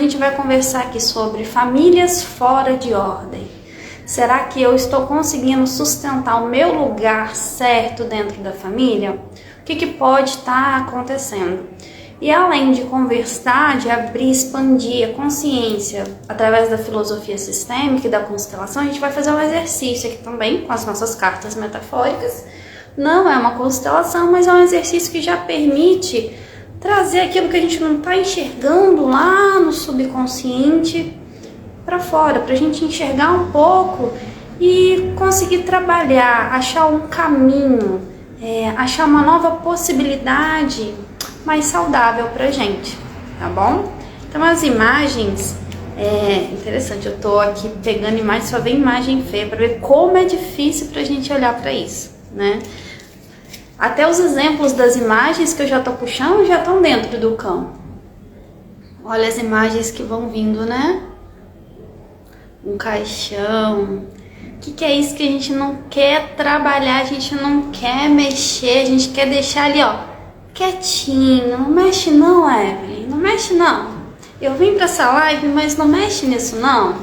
gente vai conversar aqui sobre famílias fora de ordem. Será que eu estou conseguindo sustentar o meu lugar certo dentro da família? O que pode estar acontecendo? E além de conversar, de abrir, expandir a consciência através da filosofia sistêmica e da constelação, a gente vai fazer um exercício aqui também com as nossas cartas metafóricas. Não é uma constelação, mas é um exercício que já permite trazer aquilo que a gente não está enxergando lá no subconsciente para fora, para a gente enxergar um pouco e conseguir trabalhar, achar um caminho, achar uma nova possibilidade mais saudável pra gente, tá bom? Então as imagens, interessante, eu tô aqui pegando imagens, só vem imagem feia pra ver como é difícil pra gente olhar pra isso, né? Até os exemplos das imagens que eu já tô puxando já estão dentro do campo. Olha as imagens que vão vindo, né? Um caixão. O que é isso que a gente não quer trabalhar, a gente não quer mexer, a gente quer deixar ali, ó, quietinho. Não mexe não, Evelyn, não mexe não. Eu vim pra essa live, mas não mexe nisso não.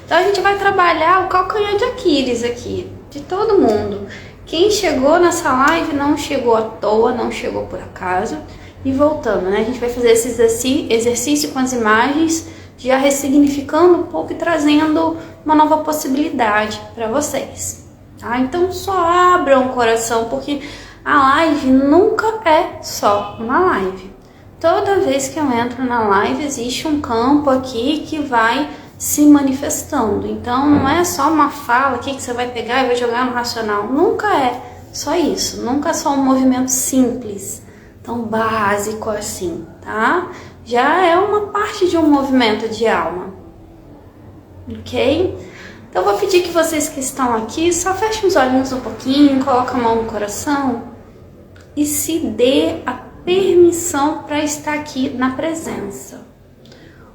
Então a gente vai trabalhar o calcanhar de Aquiles aqui, de todo mundo. Quem chegou nessa live não chegou à toa, não chegou por acaso. E voltando, né? A gente vai fazer esse exercício com as imagens, já ressignificando um pouco e trazendo uma nova possibilidade para vocês, tá? Então só abram o coração, porque a live nunca é só uma live. Toda vez que eu entro na live existe um campo aqui que vai se manifestando. Então não é só uma fala aqui que você vai pegar e vai jogar no racional. Nunca é só isso, nunca é só um movimento simples, tão básico assim, tá? Já é uma parte de um movimento de alma, ok? Então eu vou pedir que vocês que estão aqui só fechem os olhinhos um pouquinho, coloquem a mão no coração e se dê a permissão para estar aqui na presença.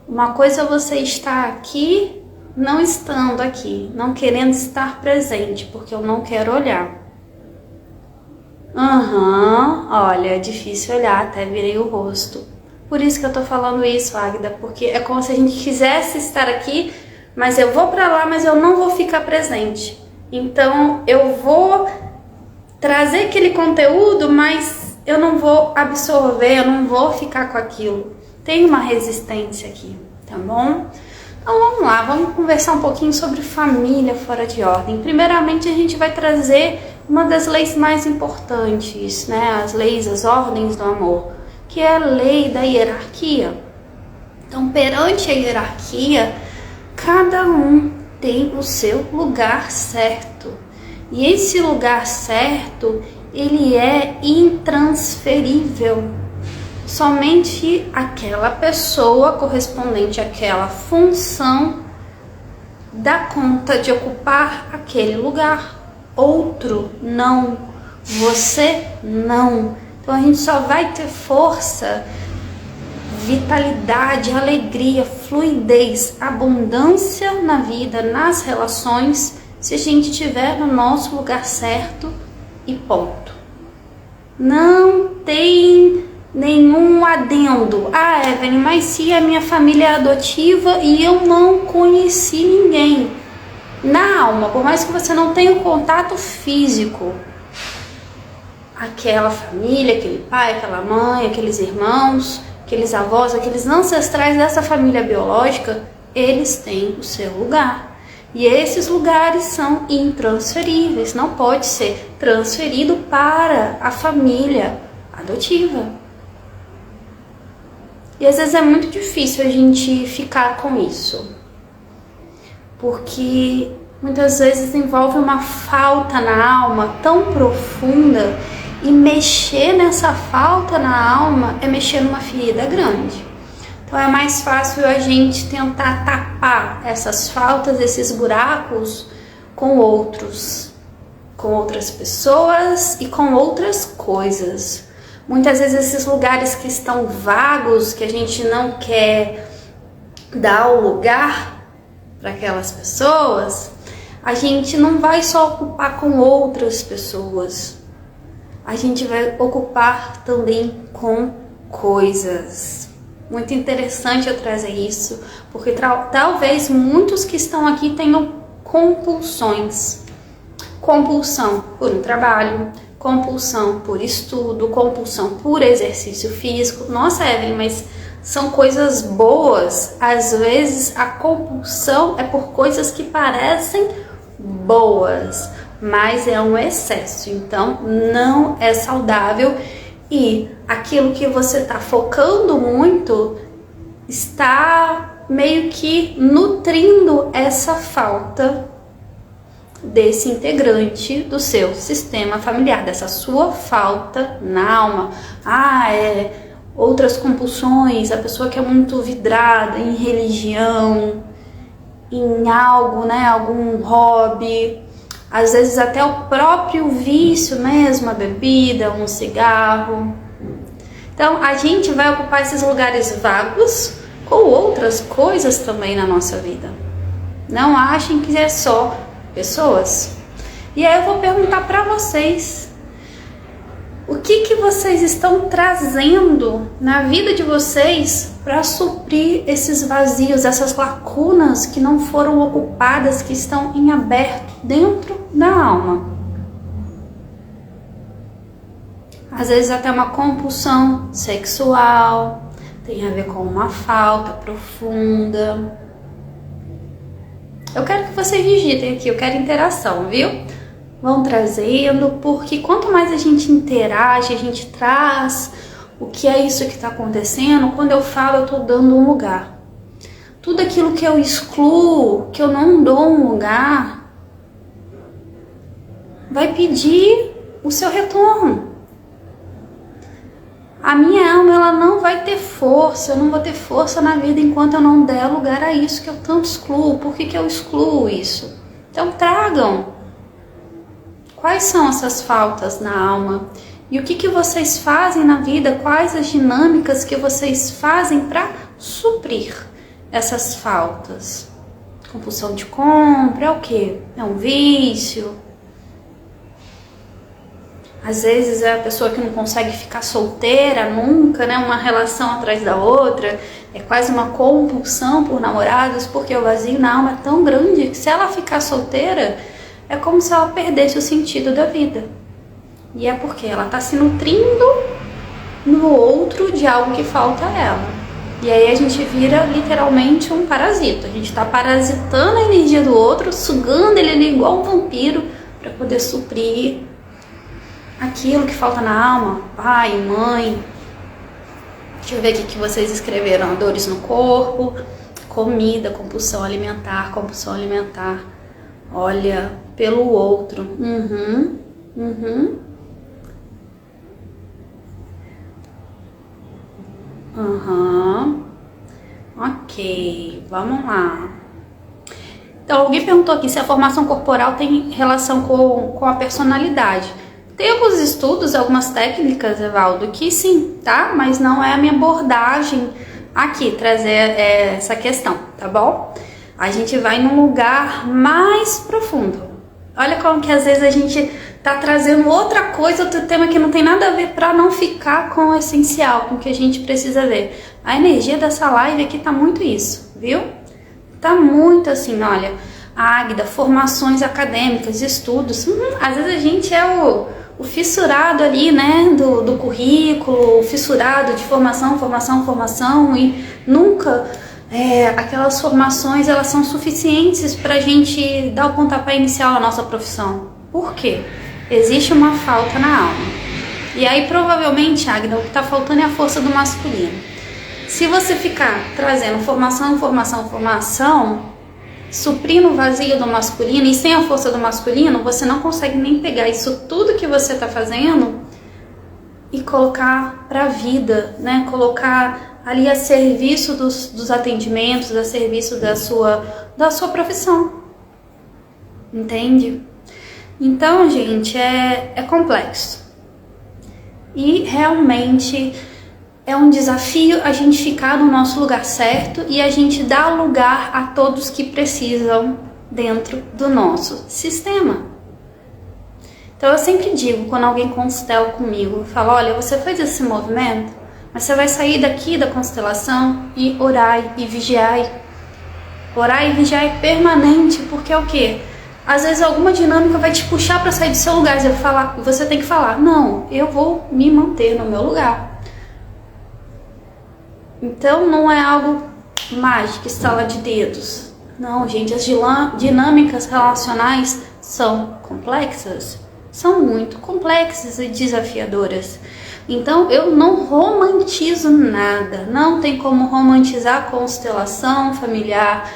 Uma coisa é você estar aqui, não estando aqui, não querendo estar presente, porque eu não quero olhar. Olha, é difícil olhar, até virei o rosto. Por isso que eu tô falando isso, Águida, porque é como se a gente quisesse estar aqui, mas eu vou pra lá, mas eu não vou ficar presente. Então eu vou trazer aquele conteúdo, mas eu não vou absorver, eu não vou ficar com aquilo. Tem uma resistência aqui, tá bom? Então vamos lá, vamos conversar um pouquinho sobre família fora de ordem. Primeiramente a gente vai trazer uma das leis mais importantes, né? As leis, as ordens do amor, que é a lei da hierarquia. Então, perante a hierarquia, cada um tem o seu lugar certo. E esse lugar certo, ele é intransferível. Somente aquela pessoa correspondente àquela função dá conta de ocupar aquele lugar. Outro não. Você não. Então a gente só vai ter força, vitalidade, alegria, fluidez, abundância na vida, nas relações, se a gente estiver no nosso lugar certo e ponto. Não tem nenhum adendo. Ah, Evelyn, mas se a minha família é adotiva e eu não conheci ninguém. Na alma, por mais que você não tenha o contato físico, aquela família, aquele pai, aquela mãe, aqueles irmãos, aqueles avós, aqueles ancestrais dessa família biológica, eles têm o seu lugar. E esses lugares são intransferíveis, não pode ser transferido para a família adotiva. E às vezes é muito difícil a gente ficar com isso, porque muitas vezes envolve uma falta na alma tão profunda. E mexer nessa falta na alma é mexer numa ferida grande. Então é mais fácil a gente tentar tapar essas faltas, esses buracos com outros, com outras pessoas e com outras coisas. Muitas vezes esses lugares que estão vagos, que a gente não quer dar o lugar para aquelas pessoas, a gente não vai só ocupar com outras pessoas. A gente vai ocupar também com coisas. Muito interessante eu trazer isso, porque talvez muitos que estão aqui tenham compulsões. Compulsão por um trabalho, compulsão por estudo, compulsão por exercício físico. Nossa, Evelyn, mas são coisas boas. Às vezes a compulsão é por coisas que parecem boas, mas é um excesso, então não é saudável. E aquilo que você está focando muito está meio que nutrindo essa falta desse integrante do seu sistema familiar, dessa sua falta na alma. Outras compulsões, a pessoa que é muito vidrada em religião, em algo, né, algum hobby, às vezes até o próprio vício mesmo, a bebida, um cigarro. Então a gente vai ocupar esses lugares vagos com outras coisas também na nossa vida. Não achem que é só pessoas. E aí eu vou perguntar para vocês: o que vocês estão trazendo na vida de vocês para suprir esses vazios, essas lacunas que não foram ocupadas, que estão em aberto dentro da alma? Às vezes até uma compulsão sexual, tem a ver com uma falta profunda. Eu quero que vocês digitem aqui, eu quero interação, viu? Vão trazendo, porque quanto mais a gente interage, a gente traz o que é isso que está acontecendo. Quando eu falo, eu estou dando um lugar. Tudo aquilo que eu excluo, que eu não dou um lugar, vai pedir o seu retorno. A minha alma, ela não vai ter força, eu não vou ter força na vida enquanto eu não der lugar a isso que eu tanto excluo. Por que eu excluo isso? Então tragam. Quais são essas faltas na alma? E o que vocês fazem na vida? Quais as dinâmicas que vocês fazem para suprir essas faltas? Compulsão de compra é o quê? É um vício? Às vezes é a pessoa que não consegue ficar solteira nunca, né? Uma relação atrás da outra. É quase uma compulsão por namorados, porque o vazio na alma é tão grande que se ela ficar solteira, é como se ela perdesse o sentido da vida. E é porque ela está se nutrindo no outro de algo que falta a ela. E aí a gente vira literalmente um parasita. A gente está parasitando a energia do outro, sugando ele ali igual um vampiro para poder suprir aquilo que falta na alma. Pai, mãe. Deixa eu ver aqui que vocês escreveram. Dores no corpo, comida, compulsão alimentar, compulsão alimentar. Olha, pelo outro. Ok, vamos lá. Então, alguém perguntou aqui se a formação corporal tem relação com a personalidade. Tem alguns estudos, algumas técnicas, Evaldo, que sim, tá? Mas não é a minha abordagem aqui, trazer essa questão, tá bom? A gente vai num lugar mais profundo. Olha como que às vezes a gente tá trazendo outra coisa, outro tema que não tem nada a ver, para não ficar com o essencial, com o que a gente precisa ver. A energia dessa live aqui tá muito isso, viu? Tá muito assim, olha, Águida, formações acadêmicas, estudos. Às vezes a gente é o fissurado ali, né, do currículo, o fissurado de formação, e nunca aquelas formações, elas são suficientes para a gente dar o pontapé inicial à nossa profissão. Por quê? Existe uma falta na alma. E aí, provavelmente, Águida, o que está faltando é a força do masculino. Se você ficar trazendo formação, suprindo o vazio do masculino e sem a força do masculino, você não consegue nem pegar isso tudo que você está fazendo e colocar para a vida, né? Colocar ali a serviço dos atendimentos, a serviço da sua profissão. Entende? Então, gente, é complexo. E realmente é um desafio a gente ficar no nosso lugar certo e a gente dar lugar a todos que precisam dentro do nosso sistema. Então eu sempre digo, quando alguém constela comigo, fala, olha, você fez esse movimento, Mas você vai sair daqui da constelação e orar e vigiar. Orar e vigiar é permanente, porque é o quê? Às vezes alguma dinâmica vai te puxar para sair do seu lugar. Você tem que falar, não, eu vou me manter no meu lugar. Então não é algo mágico, estala de dedos. Não, gente, as dinâmicas relacionais são complexas. São muito complexas e desafiadoras. Então eu não romantizo nada. Não tem como romantizar a constelação familiar.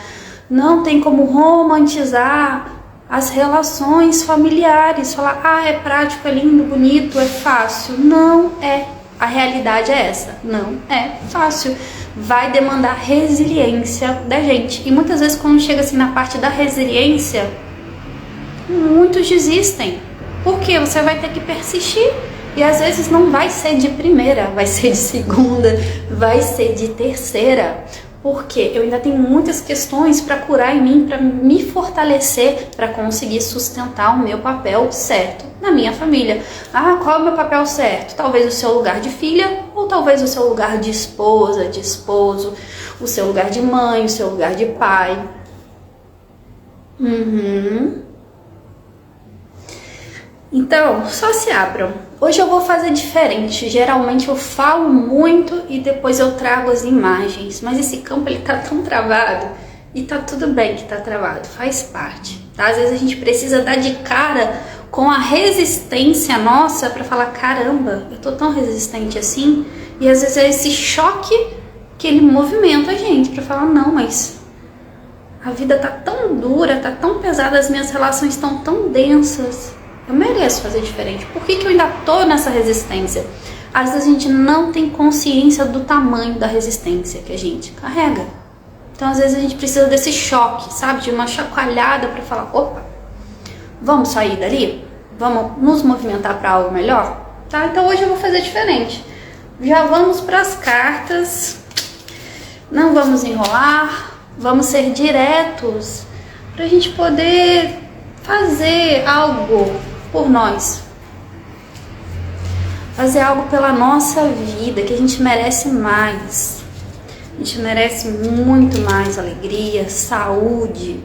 Não tem como romantizar as relações familiares. Falar, é prático, é lindo, bonito, é fácil. Não é. A realidade é essa. Não é fácil. Vai demandar resiliência da gente. E muitas vezes quando chega assim na parte da resiliência, muitos desistem. Porque você vai ter que persistir. E às vezes não vai ser de primeira, vai ser de segunda, vai ser de terceira. Porque eu ainda tenho muitas questões para curar em mim, para me fortalecer, para conseguir sustentar o meu papel certo na minha família. Qual é o meu papel certo? Talvez o seu lugar de filha, ou talvez o seu lugar de esposa, de esposo, o seu lugar de mãe, o seu lugar de pai. Então, só se abram. Hoje eu vou fazer diferente. Geralmente eu falo muito e depois eu trago as imagens. Mas esse campo ele tá tão travado. E tá tudo bem que tá travado. Faz parte, tá? Às vezes a gente precisa dar de cara com a resistência nossa pra falar, caramba, eu tô tão resistente assim. E às vezes é esse choque que ele movimenta a gente pra falar, não, mas a vida tá tão dura, tá tão pesada, as minhas relações estão tão densas. Eu mereço fazer diferente. Por que eu ainda tô nessa resistência? Às vezes a gente não tem consciência do tamanho da resistência que a gente carrega. Então às vezes a gente precisa desse choque, sabe? De uma chacoalhada para falar, opa, vamos sair dali? Vamos nos movimentar para algo melhor? Tá? Então hoje eu vou fazer diferente. Já vamos para as cartas. Não vamos enrolar. Vamos ser diretos para a gente poder fazer algo por nós, fazer algo pela nossa vida, que a gente merece mais. A gente merece muito mais alegria, saúde,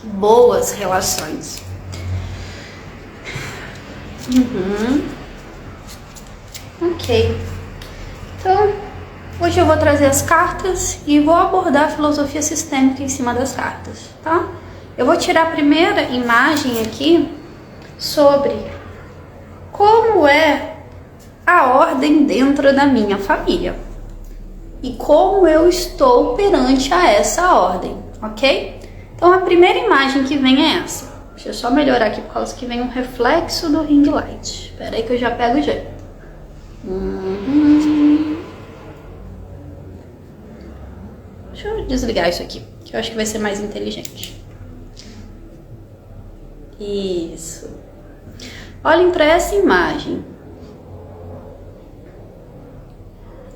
boas relações. Ok. Então, hoje eu vou trazer as cartas e vou abordar a filosofia sistêmica em cima das cartas, tá? Eu vou tirar a primeira imagem aqui sobre como é a ordem dentro da minha família e como eu estou perante a essa ordem, ok? Então a primeira imagem que vem é essa. Deixa eu só melhorar aqui por causa que vem um reflexo do ring light. Espera aí que eu já pego o jeito. Deixa eu desligar isso aqui, que eu acho que vai ser mais inteligente. Isso. Olhem para essa imagem.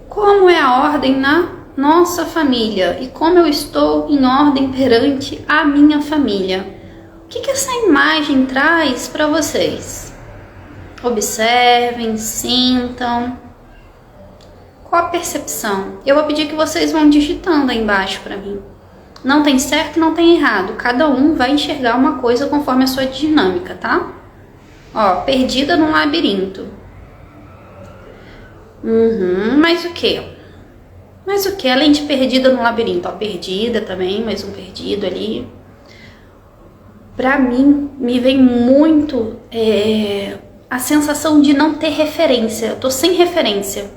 Como é a ordem na nossa família e como eu estou em ordem perante a minha família. O que essa imagem traz para vocês? Observem, sintam. Qual a percepção? Eu vou pedir que vocês vão digitando aí embaixo para mim. Não tem certo, não tem errado. Cada um vai enxergar uma coisa conforme a sua dinâmica, tá? Ó, perdida num labirinto. Mais o quê? Mais o quê? Além de perdida no labirinto. Ó, perdida também, mais um perdido ali. Pra mim, me vem muito a sensação de não ter referência. Eu tô sem referência.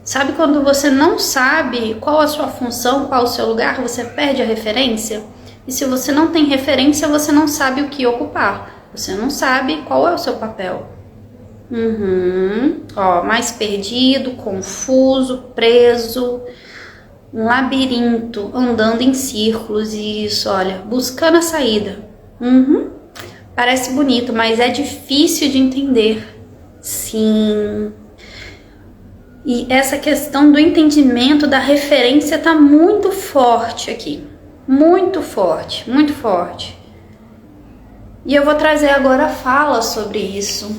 Sabe quando você não sabe qual a sua função, qual o seu lugar, você perde a referência? E se você não tem referência, você não sabe o que ocupar. Você não sabe qual é o seu papel. Ó, mais perdido, confuso, preso, um labirinto, andando em círculos, isso, olha, buscando a saída. Parece bonito, mas é difícil de entender. Sim. E essa questão do entendimento, da referência tá muito forte aqui. Muito forte, muito forte. E eu vou trazer agora a fala sobre isso.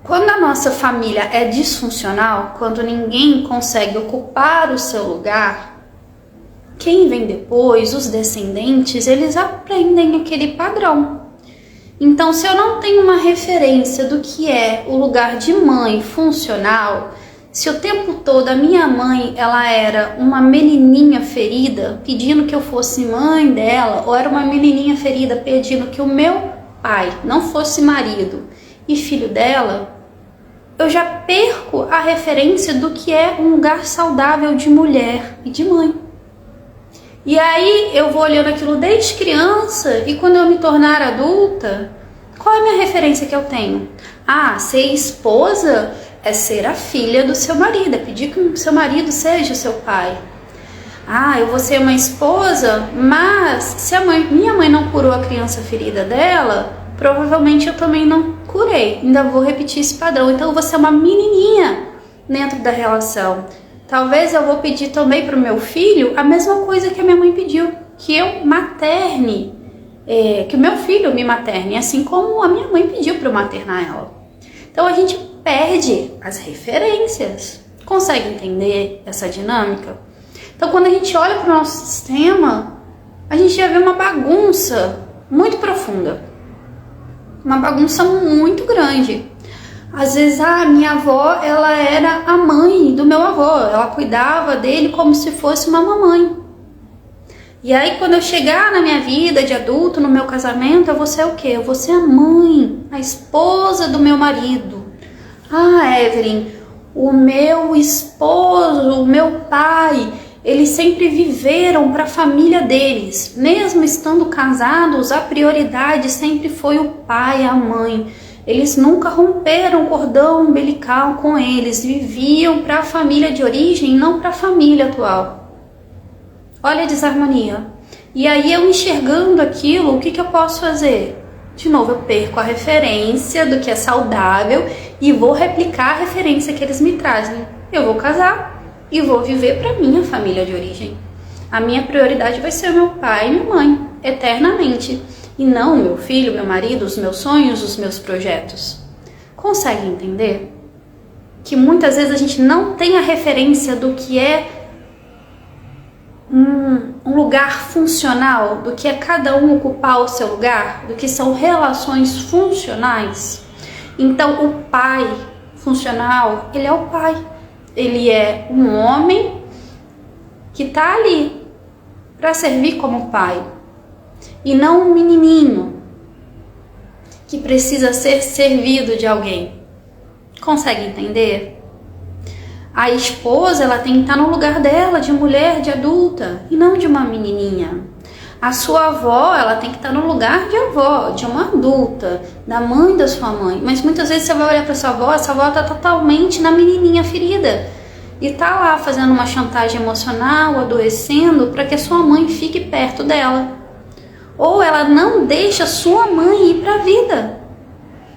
Quando a nossa família é disfuncional, quando ninguém consegue ocupar o seu lugar, quem vem depois, os descendentes, eles aprendem aquele padrão. Então, se eu não tenho uma referência do que é o lugar de mãe funcional, se o tempo todo a minha mãe ela era uma menininha ferida pedindo que eu fosse mãe dela, ou era uma menininha ferida pedindo que o meu pai não fosse marido e filho dela, eu já perco a referência do que é um lugar saudável de mulher e de mãe. E aí eu vou olhando aquilo desde criança e quando eu me tornar adulta, qual é a minha referência que eu tenho? Ah, ser esposa é ser a filha do seu marido, é pedir que o seu marido seja o seu pai. Ah, eu vou ser uma esposa, mas se minha mãe não curou a criança ferida dela, provavelmente eu também não curei. Ainda vou repetir esse padrão. Então eu vou ser uma menininha dentro da relação. Talvez eu vou pedir também para o meu filho a mesma coisa que a minha mãe pediu, que eu materne, que o meu filho me materne, assim como a minha mãe pediu para eu maternar ela. Então a gente perde as referências. Consegue entender essa dinâmica? Então quando a gente olha para o nosso sistema, a gente já vê uma bagunça muito profunda. Uma bagunça muito grande. Às vezes a minha avó, ela era a mãe do meu avô, ela cuidava dele como se fosse uma mamãe. E aí quando eu chegar na minha vida de adulto, no meu casamento, eu vou ser o quê? Eu vou ser a mãe, a esposa do meu marido. Ah, Evelyn, o meu esposo, o meu pai, eles sempre viveram para a família deles. Mesmo estando casados, a prioridade sempre foi o pai, a mãe. Eles nunca romperam o cordão umbilical com eles, viviam para a família de origem, não para a família atual. Olha a desarmonia. E aí eu enxergando aquilo, o que eu posso fazer? De novo, eu perco a referência do que é saudável e vou replicar a referência que eles me trazem. Eu vou casar e vou viver para minha família de origem. A minha prioridade vai ser meu pai e minha mãe, eternamente. E não o meu filho, meu marido, os meus sonhos, os meus projetos. Consegue entender? Que muitas vezes a gente não tem a referência do que é um lugar funcional, do que é cada um ocupar o seu lugar, do que são relações funcionais. Então o pai funcional, ele é o pai. Ele é um homem que está ali para servir como pai. E não um menininho que precisa ser servido de alguém. Consegue entender? A esposa, ela tem que estar no lugar dela, de mulher, de adulta, e não de uma menininha. A sua avó, ela tem que estar no lugar de avó, de uma adulta, da mãe da sua mãe. Mas muitas vezes você vai olhar para sua avó, essa avó está totalmente na menininha ferida. E tá lá fazendo uma chantagem emocional, adoecendo, para que a sua mãe fique perto dela. Ou ela não deixa sua mãe ir para a vida.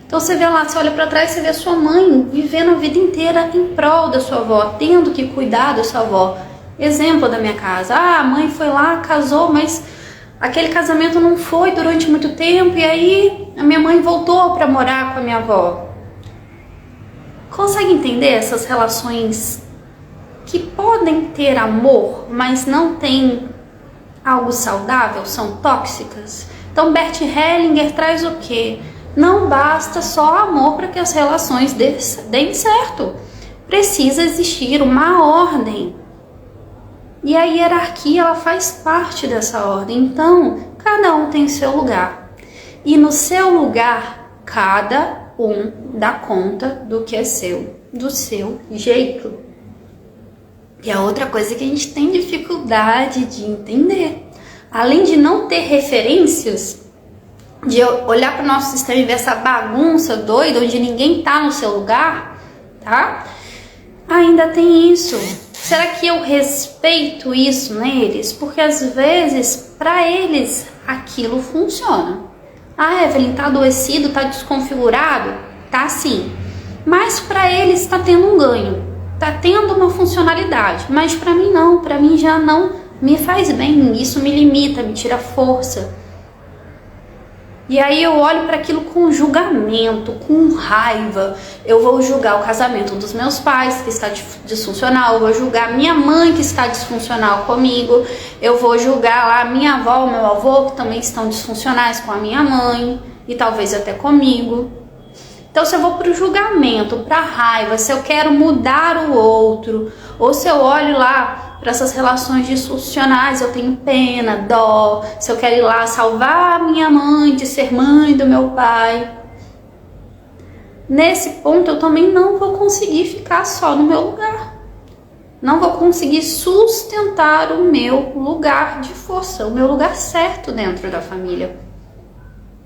Então você vê lá, você olha para trás, você vê a sua mãe vivendo a vida inteira em prol da sua avó, tendo que cuidar da sua avó. Exemplo da minha casa. Ah, a mãe foi lá, casou, mas aquele casamento não foi durante muito tempo e aí a minha mãe voltou para morar com a minha avó. Consegue entender essas relações que podem ter amor, mas não tem algo saudável, são tóxicas? Então Bert Hellinger traz o quê? Não basta só amor para que as relações deem certo. Precisa existir uma ordem. E a hierarquia, ela faz parte dessa ordem. Então, cada um tem seu lugar. E no seu lugar, cada um dá conta do que é seu, do seu jeito. E a outra coisa que a gente tem dificuldade de entender, além de não ter referências, de olhar para o nosso sistema e ver essa bagunça doida, onde ninguém está no seu lugar, tá? Ainda tem isso. Será que eu respeito isso neles? Porque às vezes, para eles, aquilo funciona. Ah, Evelyn, tá adoecido, tá desconfigurado? Tá sim. Mas para eles está tendo um ganho. Tá tendo uma funcionalidade, mas para mim não, para mim já não me faz bem, isso me limita, me tira força. E aí eu olho para aquilo com julgamento, com raiva. Eu vou julgar o casamento dos meus pais, que está disfuncional. Eu vou julgar minha mãe, que está disfuncional comigo. Eu vou julgar lá minha avó, meu avô, que também estão disfuncionais com a minha mãe. E talvez até comigo. Então, se eu vou para o julgamento, para a raiva, se eu quero mudar o outro, ou se eu olho lá para essas relações disfuncionais, eu tenho pena, dó, se eu quero ir lá salvar a minha mãe de ser mãe do meu pai, nesse ponto eu também não vou conseguir ficar só no meu lugar. Não vou conseguir sustentar o meu lugar de força, o meu lugar certo dentro da família.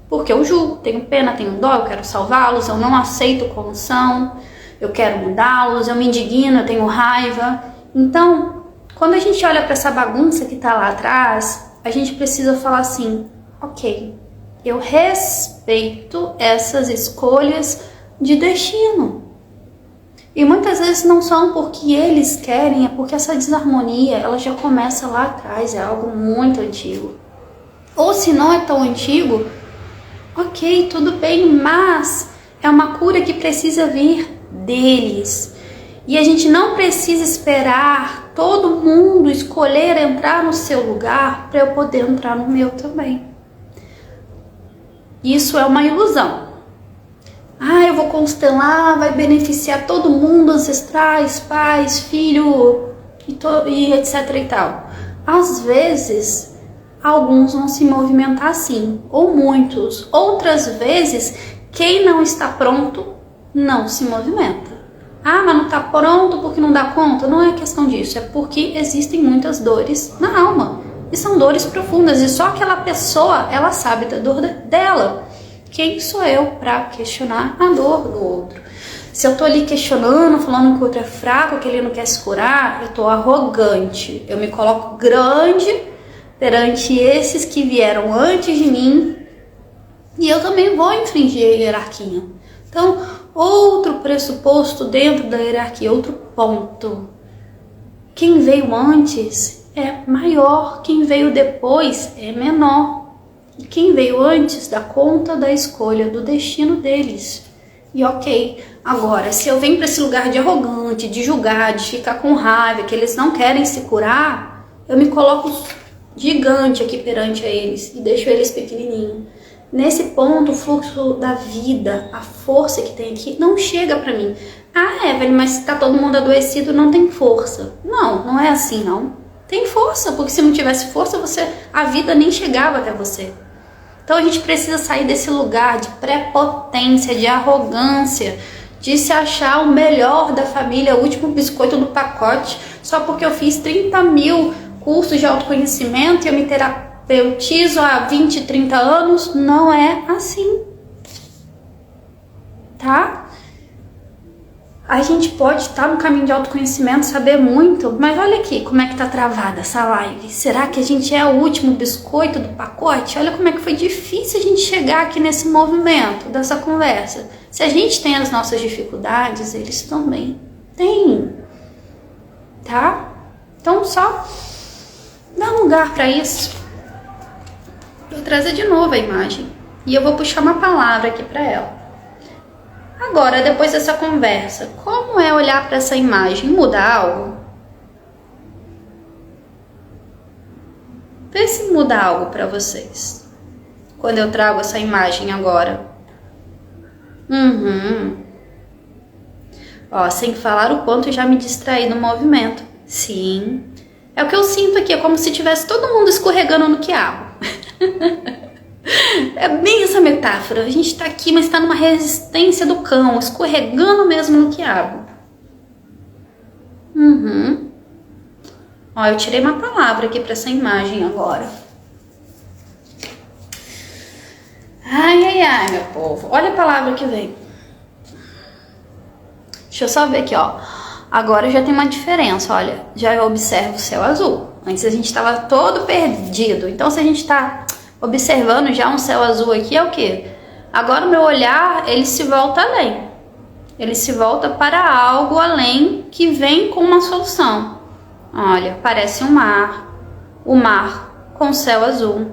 Porque eu julgo, tenho pena, tenho dó, eu quero salvá-los, eu não aceito como são, eu quero mudá-los, eu me indigno, eu tenho raiva. Então, quando a gente olha para essa bagunça que está lá atrás, a gente precisa falar assim, ok, eu respeito essas escolhas de destino. E muitas vezes não são porque eles querem, é porque essa desarmonia, ela já começa lá atrás, é algo muito antigo. Ou se não é tão antigo, ok, tudo bem, mas é uma cura que precisa vir deles. E a gente não precisa esperar todo mundo escolher entrar no seu lugar para eu poder entrar no meu também. Isso é uma ilusão. Eu vou constelar, vai beneficiar todo mundo, ancestrais, pais, filho e etc e tal. Às vezes, alguns vão se movimentar assim, ou muitos. Outras vezes, quem não está pronto não se movimenta. Mas não está pronto porque não dá conta? Não é questão disso, é porque existem muitas dores na alma. E são dores profundas, e só aquela pessoa, ela sabe da dor dela. Quem sou eu para questionar a dor do outro? Se eu tô ali questionando, falando que o outro é fraco, que ele não quer se curar, eu tô arrogante. Eu me coloco grande perante esses que vieram antes de mim, e eu também vou infringir a hierarquia. Então, outro pressuposto dentro da hierarquia, outro ponto. Quem veio antes é maior, quem veio depois é menor. E quem veio antes dá conta da escolha, do destino deles. E ok, agora, se eu venho para esse lugar de arrogante, de julgar, de ficar com raiva, que eles não querem se curar, eu me coloco gigante aqui perante a eles e deixo eles pequenininhos. Nesse ponto, o fluxo da vida, a força que tem aqui, não chega para mim. Evelyn, mas se tá todo mundo adoecido, não tem força. Não, não é assim, não. Tem força, porque se não tivesse força, a vida nem chegava até você. Então a gente precisa sair desse lugar de prepotência, de arrogância, de se achar o melhor da família, o último biscoito do pacote, só porque eu fiz 30 mil cursos de autoconhecimento e eu me terapeutizo há 20, 30 anos. Não é assim, tá? A gente pode estar no caminho de autoconhecimento, saber muito, mas olha aqui como é que tá travada essa live. Será que a gente é o último biscoito do pacote? Olha como é que foi difícil a gente chegar aqui nesse movimento, dessa conversa. Se a gente tem as nossas dificuldades, eles também têm, tá? Então só dá lugar para isso. Vou trazer de novo a imagem e eu vou puxar uma palavra aqui para ela. Agora, depois dessa conversa, como é olhar para essa imagem? Muda algo? Vê se muda algo para vocês. Quando eu trago essa imagem agora. Sem falar o quanto eu já me distraí no movimento. Sim. É o que eu sinto aqui, é como se tivesse todo mundo escorregando no quiabo. É bem essa metáfora. A gente tá aqui, mas tá numa resistência do cão, escorregando mesmo no quiabo. Eu tirei uma palavra aqui pra essa imagem agora. Ai, meu povo. Olha a palavra que vem. Deixa eu só ver aqui, ó. Agora já tem uma diferença, olha. Já eu observo o céu azul. Antes a gente tava todo perdido. Então se a gente tá observando já um céu azul aqui, é o quê? Agora o meu olhar, ele se volta além. Ele se volta para algo além que vem com uma solução. Olha, parece um mar. O mar com céu azul.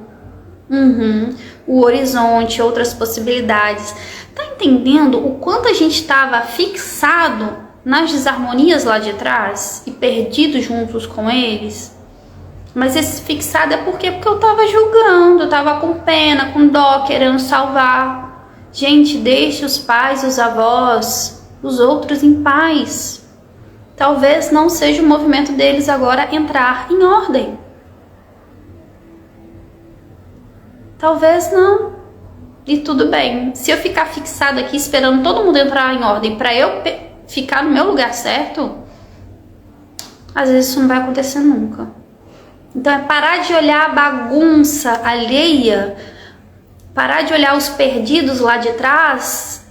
O horizonte, outras possibilidades. Tá entendendo o quanto a gente estava fixado nas desarmonias lá de trás e perdido juntos com eles? Mas esse fixado é porque eu tava julgando, eu tava com pena, com dó, querendo salvar. Gente, deixe os pais, os avós, os outros em paz. Talvez não seja o movimento deles agora entrar em ordem. Talvez não. E tudo bem. Se eu ficar fixado aqui esperando todo mundo entrar em ordem para eu ficar no meu lugar certo, às vezes isso não vai acontecer nunca. Então é parar de olhar a bagunça alheia, parar de olhar os perdidos lá de trás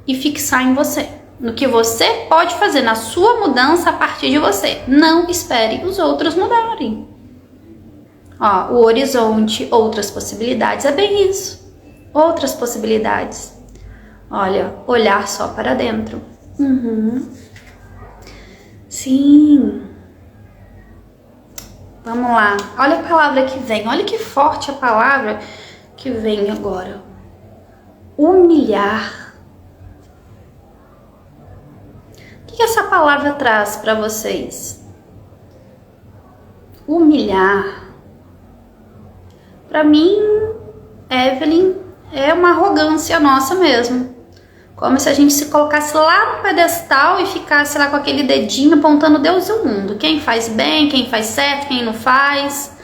e fixar em você. No que você pode fazer, na sua mudança a partir de você. Não espere os outros mudarem. Ó, o horizonte, outras possibilidades, é bem isso. Outras possibilidades. Olha, olhar só para dentro. Sim. Vamos lá. Olha a palavra que vem. Olha que forte a palavra que vem agora. Humilhar. O que essa palavra traz para vocês? Humilhar. Para mim, Evelyn, é uma arrogância nossa mesmo. Como se a gente se colocasse lá no pedestal e ficasse lá com aquele dedinho apontando Deus e o mundo. Quem faz bem, quem faz certo, quem não faz,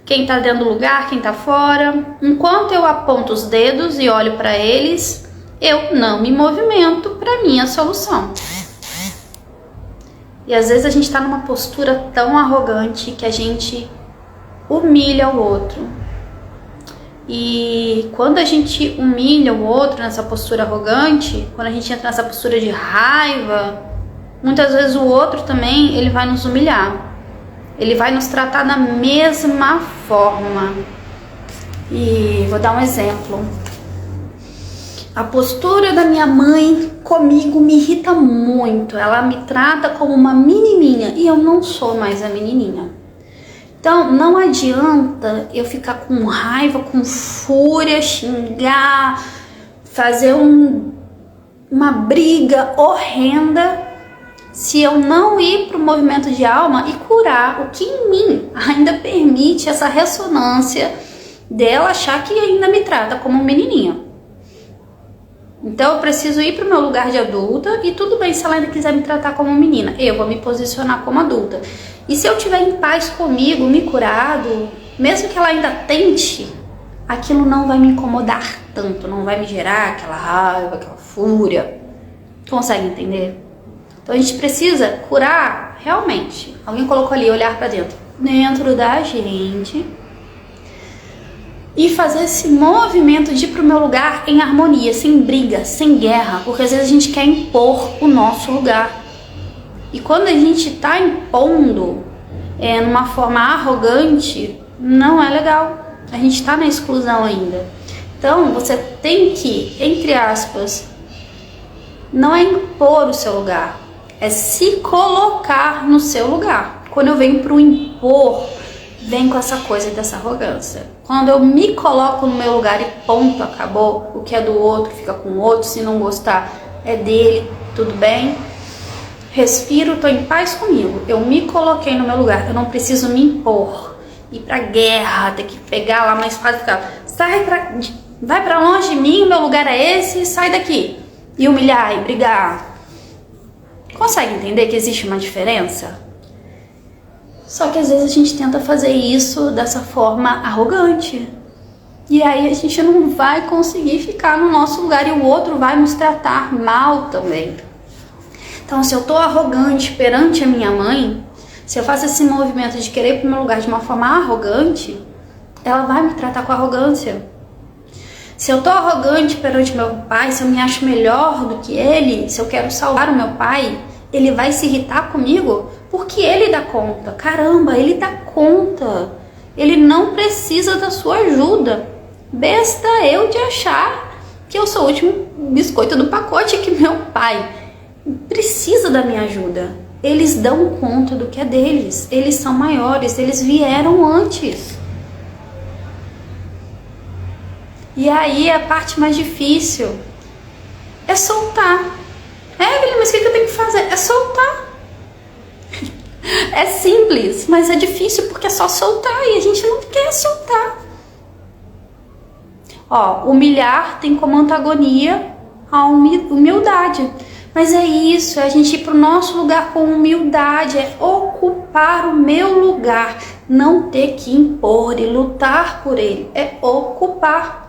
quem tá dentro do lugar, quem tá fora. Enquanto eu aponto os dedos e olho para eles, eu não me movimento para minha solução. E às vezes a gente tá numa postura tão arrogante que a gente humilha o outro. E quando a gente humilha o outro nessa postura arrogante, quando a gente entra nessa postura de raiva, muitas vezes o outro também, ele vai nos humilhar. Ele vai nos tratar da mesma forma. E vou dar um exemplo. A postura da minha mãe comigo me irrita muito. Ela me trata como uma menininha e eu não sou mais a menininha. Então, não adianta eu ficar com raiva, com fúria, xingar, fazer uma briga horrenda, se eu não ir para o movimento de alma e curar o que em mim ainda permite essa ressonância dela achar que ainda me trata como menininha. Então, eu preciso ir para o meu lugar de adulta e tudo bem se ela ainda quiser me tratar como menina. Eu vou me posicionar como adulta. E se eu estiver em paz comigo, me curado, mesmo que ela ainda tente, aquilo não vai me incomodar tanto, não vai me gerar aquela raiva, aquela fúria. Consegue entender? Então a gente precisa curar realmente. Alguém colocou ali, olhar para dentro. Dentro da gente. E fazer esse movimento de ir pro meu lugar em harmonia, sem briga, sem guerra. Porque às vezes a gente quer impor o nosso lugar. E quando a gente tá impondo numa forma arrogante, não é legal. A gente tá na exclusão ainda. Então você tem que, entre aspas, não é impor o seu lugar, é se colocar no seu lugar. Quando eu venho pro impor, vem com essa coisa dessa arrogância. Quando eu me coloco no meu lugar e ponto, acabou, o que é do outro fica com o outro, se não gostar é dele, tudo bem. Respiro, tô em paz comigo, eu me coloquei no meu lugar, eu não preciso me impor, ir pra guerra, ter que pegar lá mais fácil, ficar, vai pra longe de mim, o meu lugar é esse, sai daqui, e humilhar, e brigar. Consegue entender que existe uma diferença? Só que às vezes a gente tenta fazer isso dessa forma arrogante. E aí a gente não vai conseguir ficar no nosso lugar e o outro vai nos tratar mal também. Então, se eu tô arrogante perante a minha mãe, se eu faço esse movimento de querer ir pro meu lugar de uma forma arrogante, ela vai me tratar com arrogância. Se eu tô arrogante perante meu pai, se eu me acho melhor do que ele, se eu quero salvar o meu pai, ele vai se irritar comigo porque ele dá conta. Caramba, ele dá conta. Ele não precisa da sua ajuda. Besta eu de achar que eu sou o último biscoito do pacote, que meu pai precisa da minha ajuda. Eles dão conta do que é deles. Eles são maiores, eles vieram antes. E aí a parte mais difícil é soltar. Evelyn, mas o que eu tenho que fazer? É soltar. É simples, mas é difícil porque é só soltar e a gente não quer soltar. Ó, humilhar tem como antagonia a humildade. Mas é isso, é a gente ir para o nosso lugar com humildade, é ocupar o meu lugar, não ter que impor e lutar por ele, é ocupar.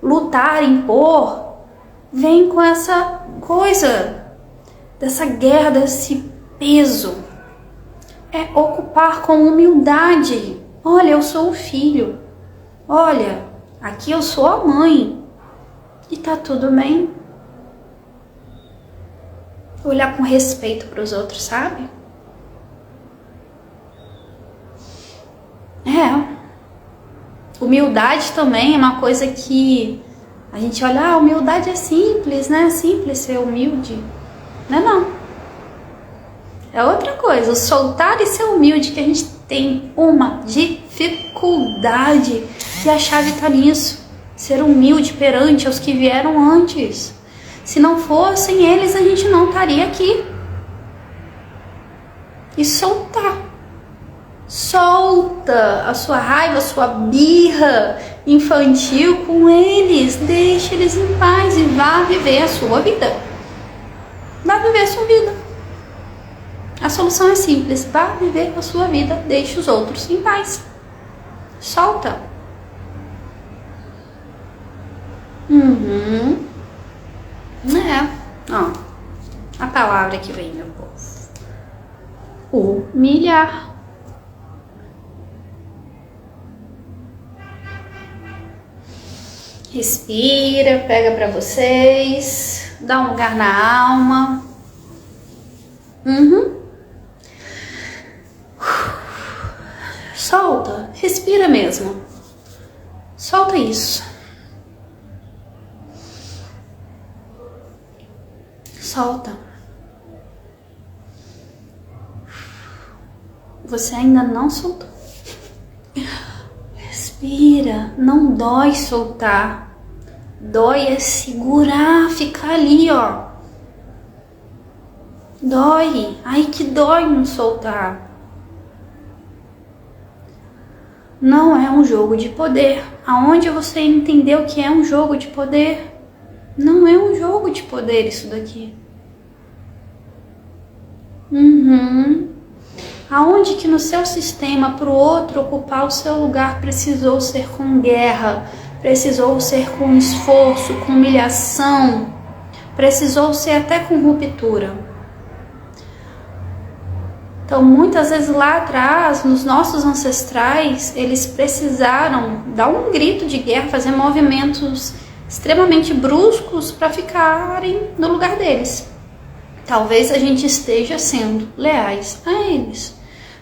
Lutar, impor, vem com essa coisa, dessa guerra, desse peso. É ocupar com humildade. Olha, eu sou o filho. Olha, aqui eu sou a mãe. E tá tudo bem. Olhar com respeito para os outros, sabe? Humildade também é uma coisa que a gente olha, a humildade é simples, né? É simples ser humilde. Não é não. É outra coisa, o soltar e ser humilde, que a gente tem uma dificuldade. E a chave tá nisso. Ser humilde perante os que vieram antes. Se não fossem eles, a gente não estaria aqui. E soltar. Solta a sua raiva, a sua birra infantil com eles. Deixa eles em paz e vá viver a sua vida. Vá viver a sua vida. A solução é simples. Vá viver a sua vida. Deixe os outros em paz. Solta. Ó, a palavra que vem, meu povo. Humilhar. Respira, pega pra vocês, dá um lugar na alma. Solta, respira mesmo. Solta isso. Solta. Você ainda não soltou. Respira. Não dói soltar. Dói é segurar, ficar ali, ó. Dói. Ai, que dói não soltar. Não é um jogo de poder. Aonde você entendeu que é um jogo de poder? Não é um jogo de poder isso daqui. Aonde que no seu sistema para o outro ocupar o seu lugar precisou ser com guerra, precisou ser com esforço, com humilhação, precisou ser até com ruptura. Então muitas vezes lá atrás, nos nossos ancestrais, eles precisaram dar um grito de guerra, fazer movimentos extremamente bruscos para ficarem no lugar deles. Talvez a gente esteja sendo leais a eles.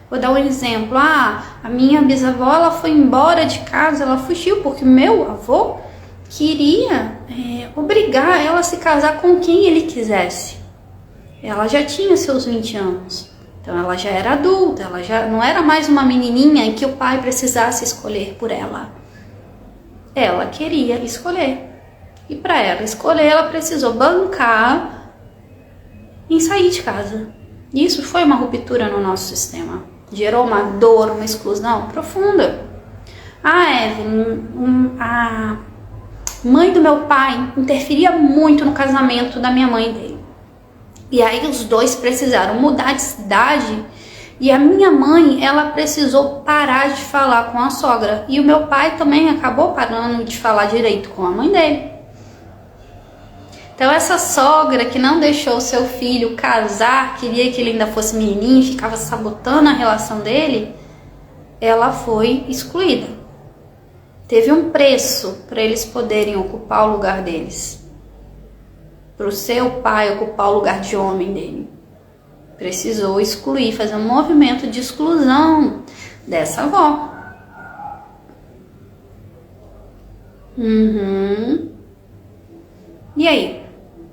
Vou dar um exemplo. A minha bisavó, ela foi embora de casa, ela fugiu porque meu avô queria obrigar ela a se casar com quem ele quisesse. Ela já tinha seus 20 anos. Então ela já era adulta, ela já não era mais uma menininha em que o pai precisasse escolher por ela. Ela queria escolher. E para ela escolher, ela precisou bancar em sair de casa. Isso foi uma ruptura no nosso sistema. Gerou uma dor, uma exclusão profunda. A mãe do meu pai interferia muito no casamento da minha mãe dele. E aí os dois precisaram mudar de cidade. E a minha mãe, ela precisou parar de falar com a sogra. E o meu pai também acabou parando de falar direito com a mãe dele. Então essa sogra que não deixou o seu filho casar, queria que ele ainda fosse menininho, ficava sabotando a relação dele, ela foi excluída. Teve um preço para eles poderem ocupar o lugar deles. Para o seu pai ocupar o lugar de homem dele. Precisou excluir, fazer um movimento de exclusão dessa avó. E aí?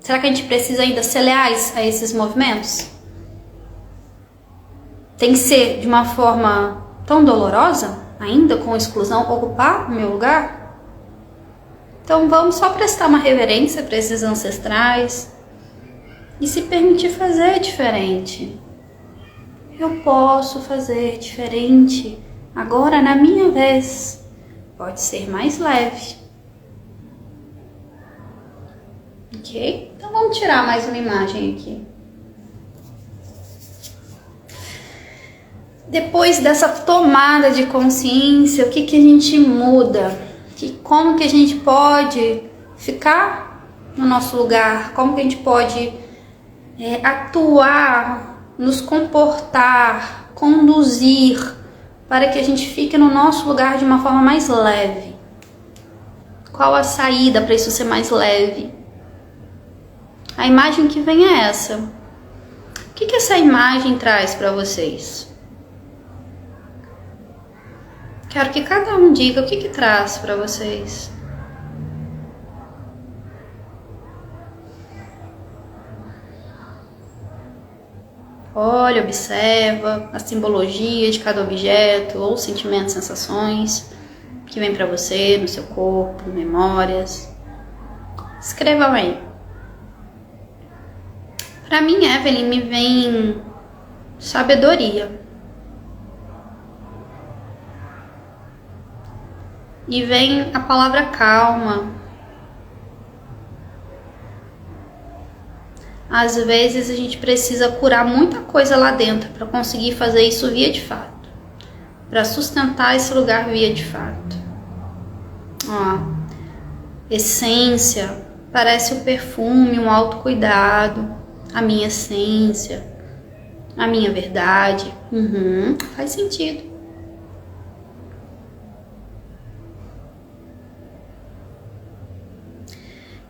Será que a gente precisa ainda ser leais a esses movimentos? Tem que ser de uma forma tão dolorosa, ainda com exclusão, ocupar o meu lugar? Então vamos só prestar uma reverência para esses ancestrais e se permitir fazer diferente. Eu posso fazer diferente agora na minha vez. Pode ser mais leve. Ok? Então vamos tirar mais uma imagem aqui. Depois dessa tomada de consciência, o que a gente muda? Como que a gente pode ficar no nosso lugar? Como que a gente pode atuar, nos comportar, conduzir para que a gente fique no nosso lugar de uma forma mais leve? Qual a saída para isso ser mais leve? A imagem que vem é essa. O que essa imagem traz para vocês? Quero que cada um diga o que traz para vocês. Olha, observa a simbologia de cada objeto ou sentimentos, sensações que vem para você no seu corpo, memórias. Escrevam aí. Para mim, Evelyn, me vem sabedoria. E vem a palavra calma. Às vezes a gente precisa curar muita coisa lá dentro para conseguir fazer isso via de fato. Para sustentar esse lugar via de fato. Ó, essência, parece o perfume, um autocuidado, a minha essência, a minha verdade. Faz sentido.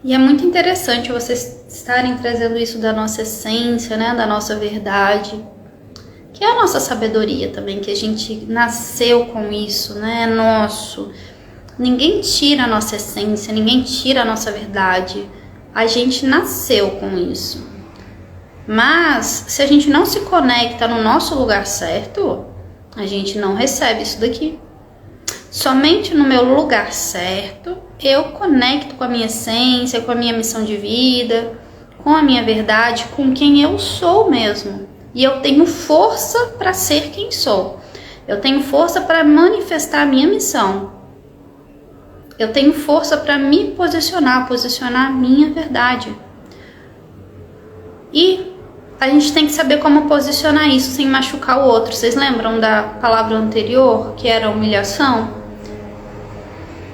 E é muito interessante vocês estarem trazendo isso da nossa essência, né, da nossa verdade, que é a nossa sabedoria também, que a gente nasceu com isso, né, é nosso. Ninguém tira a nossa essência, ninguém tira a nossa verdade, a gente nasceu com isso. Mas, se a gente não se conecta no nosso lugar certo, a gente não recebe isso daqui. Somente no meu lugar certo, eu conecto com a minha essência, com a minha missão de vida, com a minha verdade, com quem eu sou mesmo. E eu tenho força para ser quem sou. Eu tenho força para manifestar a minha missão. Eu tenho força para me posicionar a minha verdade. E a gente tem que saber como posicionar isso sem machucar o outro. Vocês lembram da palavra anterior, que era humilhação?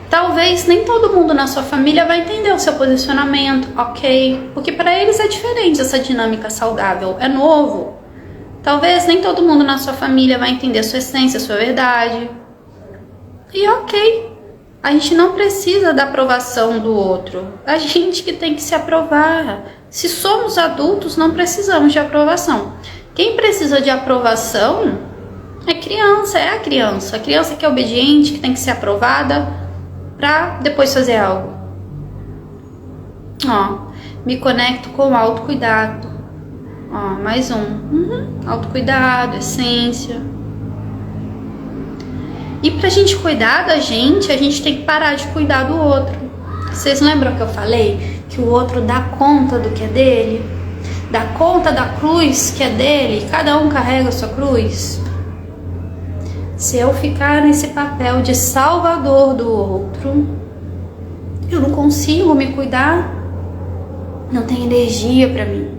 Talvez nem todo mundo na sua família vai entender o seu posicionamento, ok? Porque para eles é diferente essa dinâmica saudável, é novo. Talvez nem todo mundo na sua família vai entender a sua essência, a sua verdade. E ok, a gente não precisa da aprovação do outro, a gente que tem que se aprovar. Se somos adultos, não precisamos de aprovação. Quem precisa de aprovação é a criança que é obediente, que tem que ser aprovada para depois fazer algo. Ó, me conecto com o autocuidado. Ó, mais um. Autocuidado, essência. E pra gente cuidar da gente, a gente tem que parar de cuidar do outro. Vocês lembram que eu falei que o outro dá conta do que é dele? Dá conta da cruz que é dele? Cada um carrega a sua cruz. Se eu ficar nesse papel de salvador do outro, eu não consigo me cuidar, não tem energia para mim,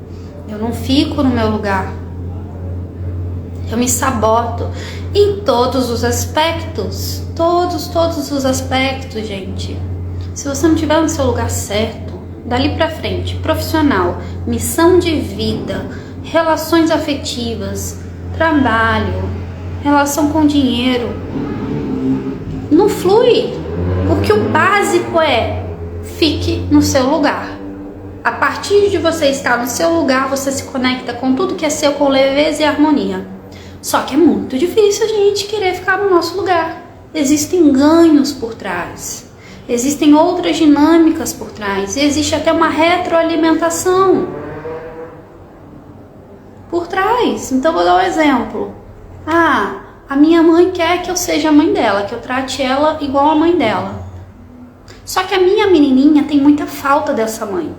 eu não fico no meu lugar, eu me saboto em todos os aspectos, todos os aspectos, gente. Se você não estiver no seu lugar certo, dali pra frente, profissional, missão de vida, relações afetivas, trabalho, relação com dinheiro, não flui, porque o básico é fique no seu lugar. A partir de você estar no seu lugar, você se conecta com tudo que é seu com leveza e harmonia. Só que é muito difícil a gente querer ficar no nosso lugar. Existem ganhos por trás, existem outras dinâmicas por trás, e existe até uma retroalimentação por trás. Então vou dar um exemplo. A minha mãe quer que eu seja a mãe dela, que eu trate ela igual a mãe dela. Só que a minha menininha tem muita falta dessa mãe.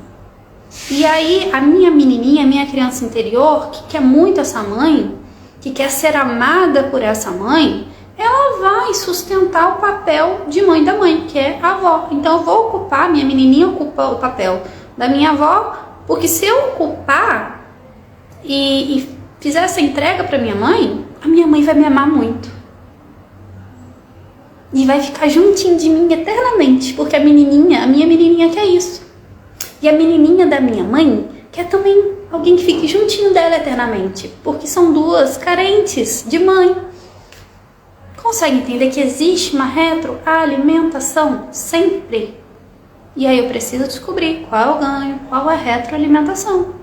E aí a minha menininha, a minha criança interior, que quer muito essa mãe, que quer ser amada por essa mãe, ela vai sustentar o papel de mãe da mãe, que é a avó. Então eu vou ocupar, minha menininha ocupa o papel da minha avó, porque se eu ocupar e fizer essa entrega para minha mãe, a minha mãe vai me amar muito. E vai ficar juntinho de mim eternamente, porque a minha menininha quer isso. E a menininha da minha mãe quer também alguém que fique juntinho dela eternamente, porque são duas carentes de mãe. Consegue entender que existe uma retroalimentação sempre? E aí eu preciso descobrir qual é o ganho, qual é a retroalimentação.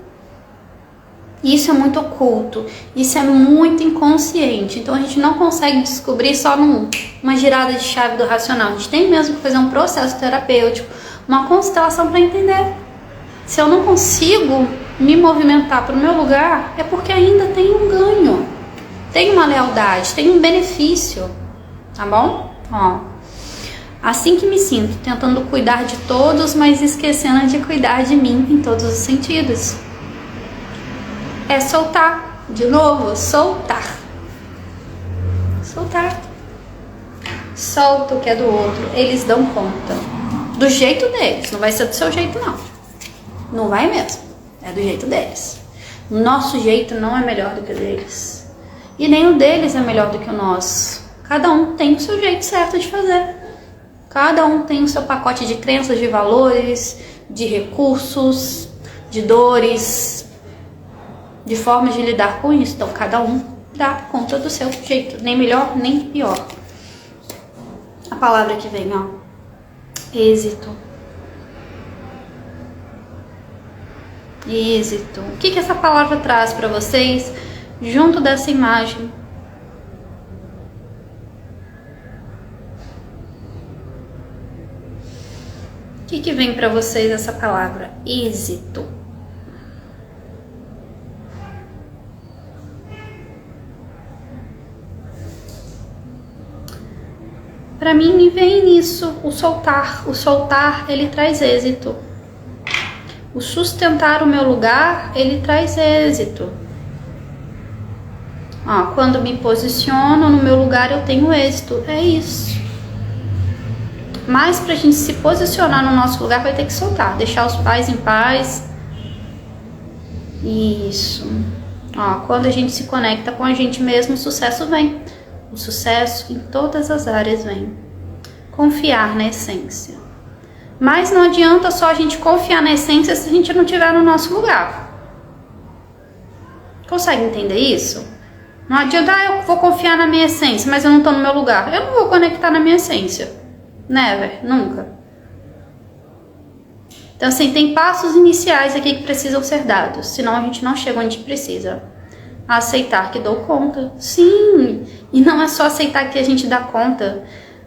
Isso é muito oculto, isso é muito inconsciente, então a gente não consegue descobrir só numa girada de chave do racional. A gente tem mesmo que fazer um processo terapêutico, uma constelação para entender. Se eu não consigo me movimentar para o meu lugar, é porque ainda tem um ganho, tem uma lealdade, tem um benefício, tá bom? Ó, assim que me sinto, tentando cuidar de todos, mas esquecendo de cuidar de mim em todos os sentidos. É soltar, de novo, soltar. Soltar. Solta o que é do outro, eles dão conta. Do jeito deles, não vai ser do seu jeito não. Não vai mesmo, é do jeito deles. O nosso jeito não é melhor do que o deles. E nem o deles é melhor do que o nosso. Cada um tem o seu jeito certo de fazer. Cada um tem o seu pacote de crenças, de valores, de recursos, de dores, de formas de lidar com isso. Então cada um dá conta do seu jeito, nem melhor nem pior. A palavra que vem, ó, êxito. Êxito. O que essa palavra traz para vocês junto dessa imagem? O que vem para vocês essa palavra? Êxito. Para mim me vem nisso o soltar. O soltar, ele traz êxito. O sustentar o meu lugar, ele traz êxito. Ó, quando me posiciono no meu lugar, eu tenho êxito. É isso. Mas pra gente se posicionar no nosso lugar, vai ter que soltar. Deixar os pais em paz. Isso. Ó, quando a gente se conecta com a gente mesmo, o sucesso vem. O sucesso em todas as áreas vem. Confiar na essência. Mas não adianta só a gente confiar na essência se a gente não estiver no nosso lugar. Consegue entender isso? Não adianta, eu vou confiar na minha essência, mas eu não estou no meu lugar. Eu não vou conectar na minha essência. Never, nunca. Então assim, tem passos iniciais aqui que precisam ser dados, senão a gente não chega onde precisa. Aceitar que dou conta. Sim, e não é só aceitar que a gente dá conta.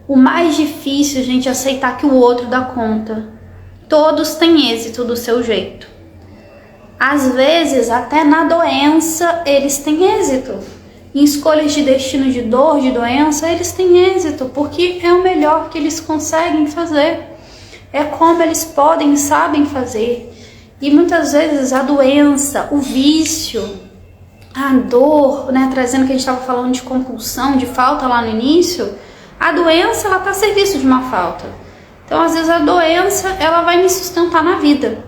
O mais difícil é a gente aceitar que o outro dá conta. Todos têm êxito do seu jeito. Às vezes, até na doença, eles têm êxito. Em escolhas de destino, de dor, de doença, eles têm êxito, porque é o melhor que eles conseguem fazer. É como eles podem e sabem fazer. E muitas vezes a doença, o vício, a dor, né, trazendo o que a gente estava falando de compulsão, de falta lá no início, a doença, ela está a serviço de uma falta. Então, às vezes, a doença, ela vai me sustentar na vida.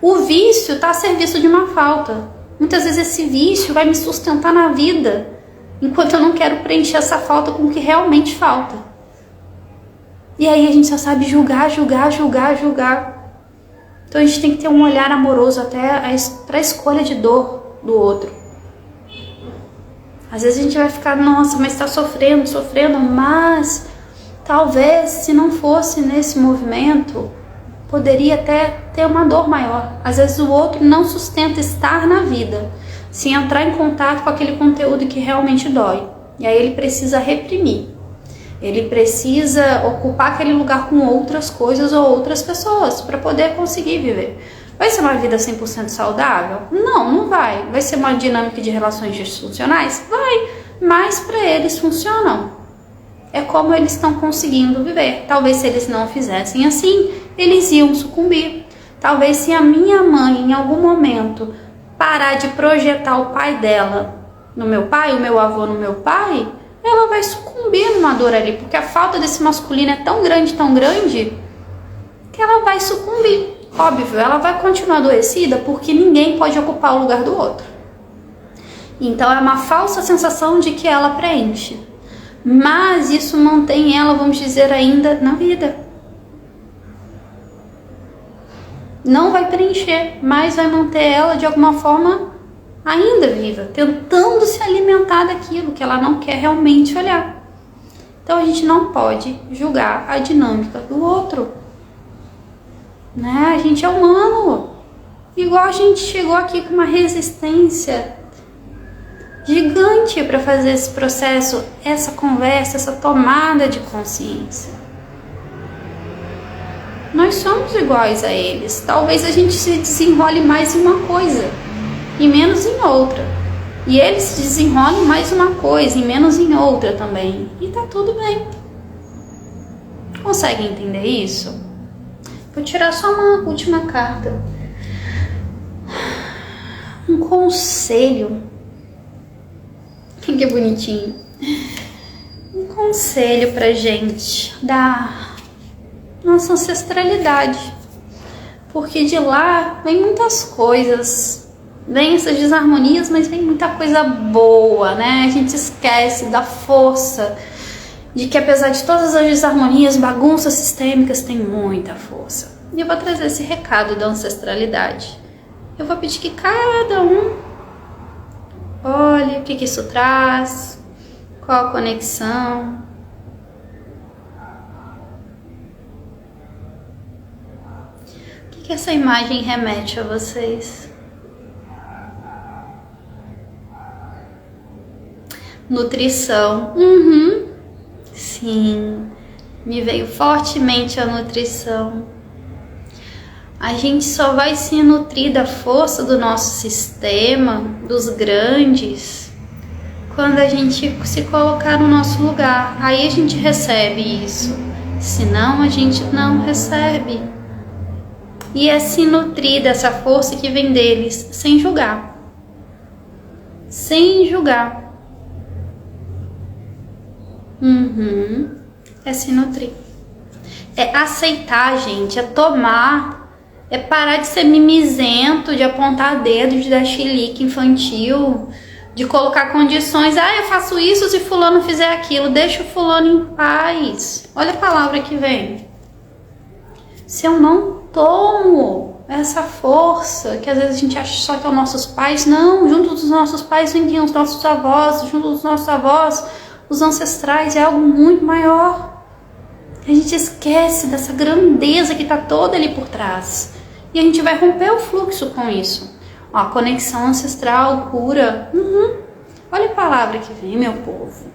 O vício está a serviço de uma falta. Muitas vezes esse vício vai me sustentar na vida, enquanto eu não quero preencher essa falta com o que realmente falta. E aí a gente só sabe julgar. Então a gente tem que ter um olhar amoroso até para a escolha de dor do outro. Às vezes a gente vai ficar, nossa, mas está sofrendo, mas talvez se não fosse nesse movimento, poderia até ter uma dor maior. Às vezes o outro não sustenta estar na vida, se entrar em contato com aquele conteúdo que realmente dói. E aí ele precisa reprimir. Ele precisa ocupar aquele lugar com outras coisas ou outras pessoas para poder conseguir viver. Vai ser uma vida 100% saudável? Não, não vai. Vai ser uma dinâmica de relações disfuncionais? Vai, mas para eles funcionam. é como eles estão conseguindo viver. Talvez se eles não fizessem assim, eles iam sucumbir. Talvez se a minha mãe, em algum momento, parar de projetar o pai dela no meu pai, o meu avô no meu pai, ela vai sucumbir numa dor ali, porque a falta desse masculino é tão grande, que ela vai sucumbir. Óbvio, ela vai continuar adoecida porque ninguém pode ocupar o lugar do outro. Então é uma falsa sensação de que ela preenche. Mas isso mantém ela, vamos dizer, ainda na vida. Não vai preencher, mas vai manter ela de alguma forma ainda viva, tentando se alimentar daquilo que ela não quer realmente olhar. Então a gente não pode julgar a dinâmica do outro, né? A gente é humano, igual a gente chegou aqui com uma resistência gigante para fazer esse processo, essa conversa, essa tomada de consciência. Nós somos iguais a eles. Talvez a gente se desenrole mais em uma coisa e menos em outra. E eles se desenrolem mais uma coisa e menos em outra também. E tá tudo bem. Consegue entender isso? Vou tirar só uma última carta. Um conselho. Que bonitinho. Um conselho pra gente da nossa ancestralidade, porque de lá vem muitas coisas, vem essas desarmonias, mas vem muita coisa boa, né? A gente esquece da força, de que apesar de todas as desarmonias, bagunças sistêmicas, tem muita força. E eu vou trazer esse recado da ancestralidade. Eu vou pedir que cada um olhe o que isso traz, qual a conexão. O que essa imagem remete a vocês? Nutrição. Sim, me veio fortemente a nutrição. A gente só vai se nutrir da força do nosso sistema, dos grandes, quando a gente se colocar no nosso lugar. Aí a gente recebe isso. Senão a gente não recebe. E é se nutrir dessa força que vem deles, sem julgar. Sem julgar. É se nutrir. É aceitar, gente, é tomar, é parar de ser mimizento, de apontar dedo, de dar chilique infantil, de colocar condições. Eu faço isso se fulano fizer aquilo, deixa o fulano em paz. Olha a palavra que vem. Se eu não tomo essa força, que às vezes a gente acha só que é os nossos pais, não, junto dos nossos pais vem os nossos avós, junto dos nossos avós, os ancestrais, é algo muito maior. A gente esquece dessa grandeza que está toda ali por trás. E a gente vai romper o fluxo com isso. Ó, conexão ancestral, cura. Olha a palavra que vem, meu povo.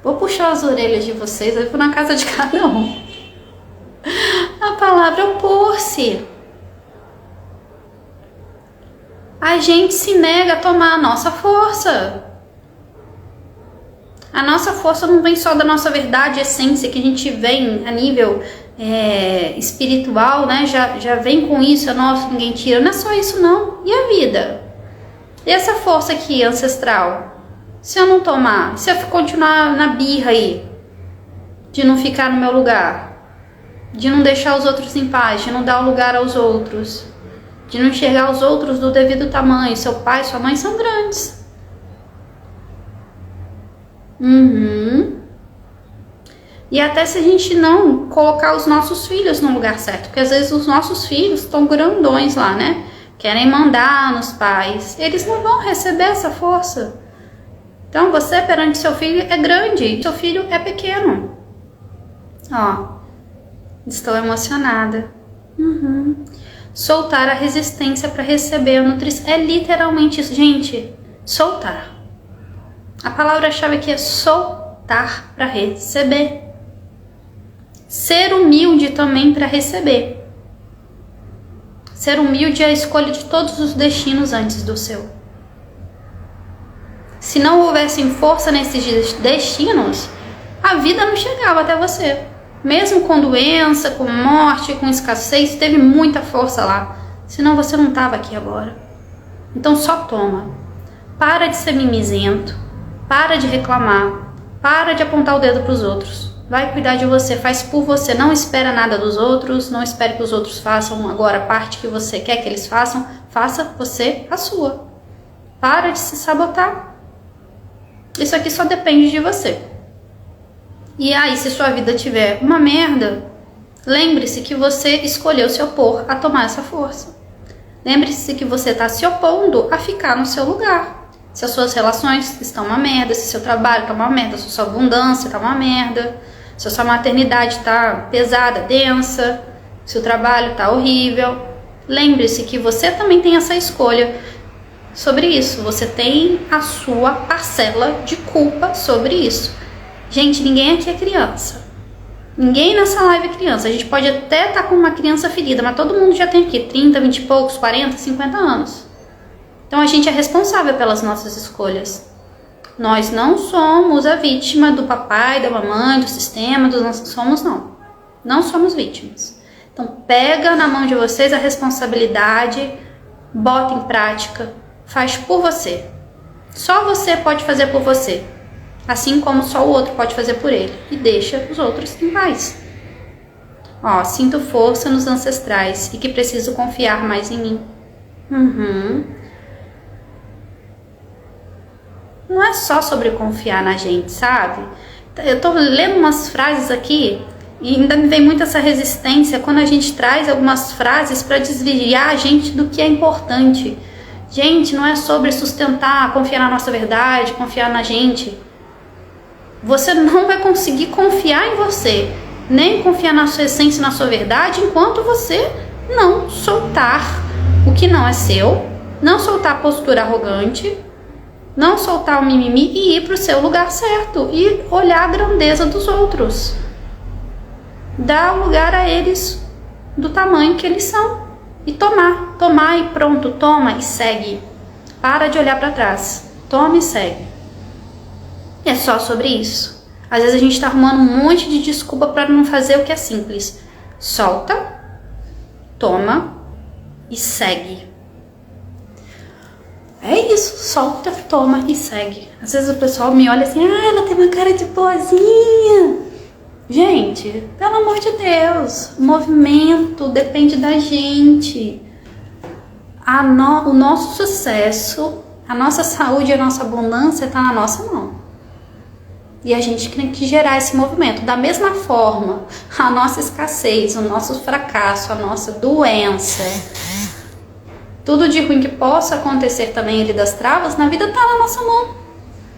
Vou puxar as orelhas de vocês, eu vou na casa de cada um. A palavra opor-se. A gente se nega a tomar a nossa força. A nossa força não vem só da nossa verdade, essência, que a gente vem a nível espiritual, né? Já vem com isso, é nosso, ninguém tira. Não é só isso, não. E a vida? E essa força aqui, ancestral? Se eu não tomar, se eu continuar na birra aí, de não ficar no meu lugar, de não deixar os outros em paz, de não dar o lugar aos outros, de não enxergar os outros do devido tamanho, seu pai, sua mãe são grandes. E até se a gente não colocar os nossos filhos no lugar certo, porque às vezes os nossos filhos estão grandões lá, né? Querem mandar nos pais, eles não vão receber essa força. Então você perante seu filho é grande, seu filho é pequeno. Ó, estou emocionada. Soltar a resistência para receber a nutrição. É literalmente isso, gente. Soltar. A palavra-chave aqui é soltar para receber. Ser humilde também para receber. Ser humilde é a escolha de todos os destinos antes do seu. Se não houvessem força nesses destinos, a vida não chegava até você. Mesmo com doença, com morte, com escassez, teve muita força lá. Senão você não estava aqui agora. Então só toma. Para de ser mimizento. Para de reclamar. Para de apontar o dedo para os outros. Vai cuidar de você, faz por você. Não espera nada dos outros. Não espere que os outros façam agora a parte que você quer que eles façam. Faça você a sua. Para de se sabotar. Isso aqui só depende de você. E aí, se sua vida tiver uma merda, lembre-se que você escolheu se opor a tomar essa força. Lembre-se que você está se opondo a ficar no seu lugar. Se as suas relações estão uma merda, se seu trabalho está uma merda, se a sua abundância está uma merda, se a sua maternidade está pesada, densa, se o trabalho está horrível, lembre-se que você também tem essa escolha sobre isso. Você tem a sua parcela de culpa sobre isso. Gente, ninguém aqui é criança. Ninguém nessa live é criança. A gente pode até estar com uma criança ferida, mas todo mundo já tem aqui 30, 20 e poucos, 40, 50 anos. Então a gente é responsável pelas nossas escolhas. Nós não somos a vítima do papai, da mamãe, do sistema, não somos vítimas. Então pega na mão de vocês a responsabilidade, bota em prática, faz por você. Só você pode fazer por você. Assim como só o outro pode fazer por ele. E deixa os outros em paz. Ó, sinto força nos ancestrais e que preciso confiar mais em mim. Não é só sobre confiar na gente, sabe? Eu tô lendo umas frases aqui e ainda me vem muito essa resistência quando a gente traz algumas frases para desviar a gente do que é importante. Gente, não é sobre sustentar, confiar na nossa verdade, confiar na gente. Você não vai conseguir confiar em você, nem confiar na sua essência, na sua verdade, enquanto você não soltar o que não é seu, não soltar a postura arrogante, não soltar o mimimi e ir para o seu lugar certo e olhar a grandeza dos outros. Dar lugar a eles do tamanho que eles são e tomar e pronto, toma e segue. Para de olhar para trás, toma e segue. É só sobre isso. Às vezes a gente tá arrumando um monte de desculpa para não fazer o que é simples. Solta, toma e segue. É isso, solta, toma e segue. Às vezes o pessoal me olha assim, ela tem uma cara de boazinha. Gente, pelo amor de Deus, o movimento depende da gente. O nosso sucesso, a nossa saúde e a nossa abundância tá na nossa mão. E a gente tem que gerar esse movimento. Da mesma forma, a nossa escassez, o nosso fracasso, a nossa doença, tudo de ruim que possa acontecer também ali das travas, na vida tá na nossa mão.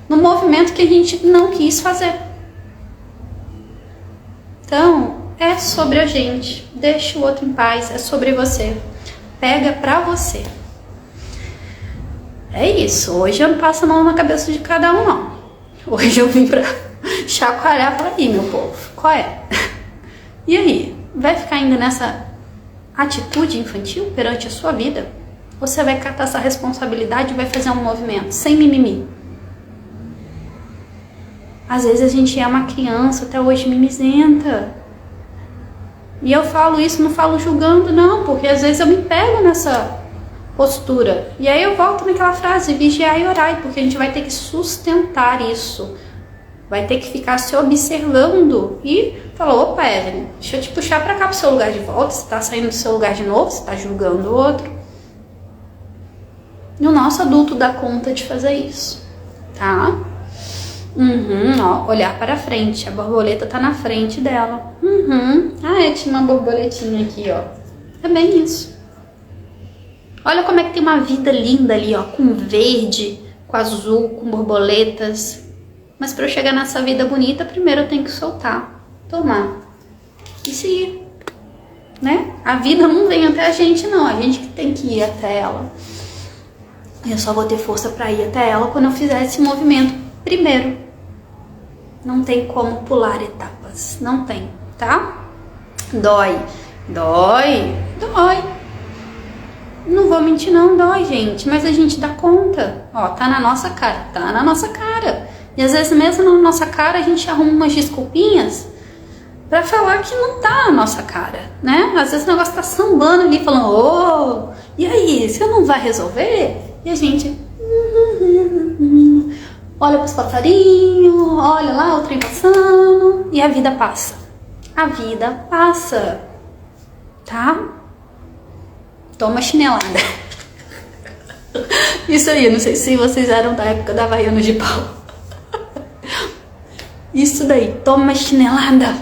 No movimento que a gente não quis fazer. Então, é sobre a gente. Deixa o outro em paz, é sobre você. Pega pra você. É isso. Hoje eu não passo a mão na cabeça de cada um, não. Hoje eu vim pra chacoalhar pra aí, meu povo. Qual é? E aí? Vai ficar ainda nessa atitude infantil perante a sua vida? Você vai catar essa responsabilidade e vai fazer um movimento sem mimimi? Às vezes a gente é uma criança até hoje mimizenta. E eu falo isso, não falo julgando não, porque às vezes eu me pego nessa postura. E aí eu volto naquela frase, vigiar e orar, porque a gente vai ter que sustentar isso. Vai ter que ficar se observando e falar, opa, Evelyn, deixa eu te puxar pra cá pro seu lugar de volta, você tá saindo do seu lugar de novo, você tá julgando o outro. E o nosso adulto dá conta de fazer isso, tá? Ó, olhar para frente, a borboleta tá na frente dela. Tinha uma borboletinha aqui, ó. É bem isso. Olha como é que tem uma vida linda ali, ó, com verde, com azul, com borboletas. Mas para eu chegar nessa vida bonita, primeiro eu tenho que soltar, tomar e seguir, né? A vida não vem até a gente, não. A gente que tem que ir até ela. E eu só vou ter força para ir até ela quando eu fizer esse movimento primeiro. Não tem como pular etapas, não tem, tá? Dói. Não vou mentir não, dói, gente, mas a gente dá conta. Ó, tá na nossa cara. E às vezes mesmo na nossa cara a gente arruma umas desculpinhas pra falar que não tá na nossa cara, né? Às vezes o negócio tá sambando ali, falando, ô, e aí, você não vai resolver? E a gente olha pros passarinhos, olha lá o trem passando, e a vida passa. A vida passa, tá? Toma chinelada. Isso aí, não sei se vocês eram da época da Havaianas de pau. Isso daí, toma chinelada.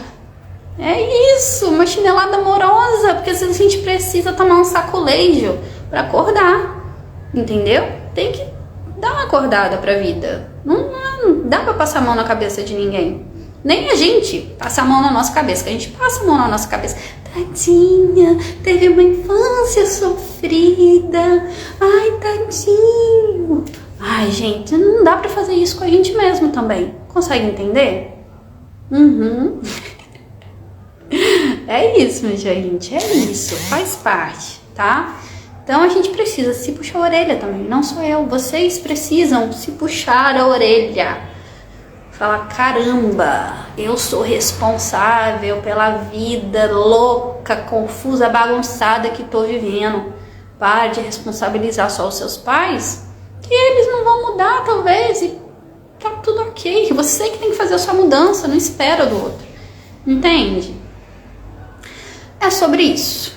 É isso, uma chinelada amorosa, porque às vezes a gente precisa tomar um saculejo pra acordar, entendeu? Tem que dar uma acordada pra vida. Não dá pra passar a mão na cabeça de ninguém. Nem a gente passa a mão na nossa cabeça, que a gente passa a mão na nossa cabeça. Tadinha, teve uma infância sofrida. Ai, tadinho. Ai, gente, não dá pra fazer isso com a gente mesmo também. Consegue entender? É isso, minha gente, é isso, faz parte, tá? Então a gente precisa se puxar a orelha também, não sou eu, vocês precisam se puxar a orelha. Falar, caramba, eu sou responsável pela vida louca, confusa, bagunçada que tô vivendo. Para de responsabilizar só os seus pais, que eles não vão mudar talvez, e tá tudo ok. Você que tem que fazer a sua mudança, não espera do outro, entende? É sobre isso.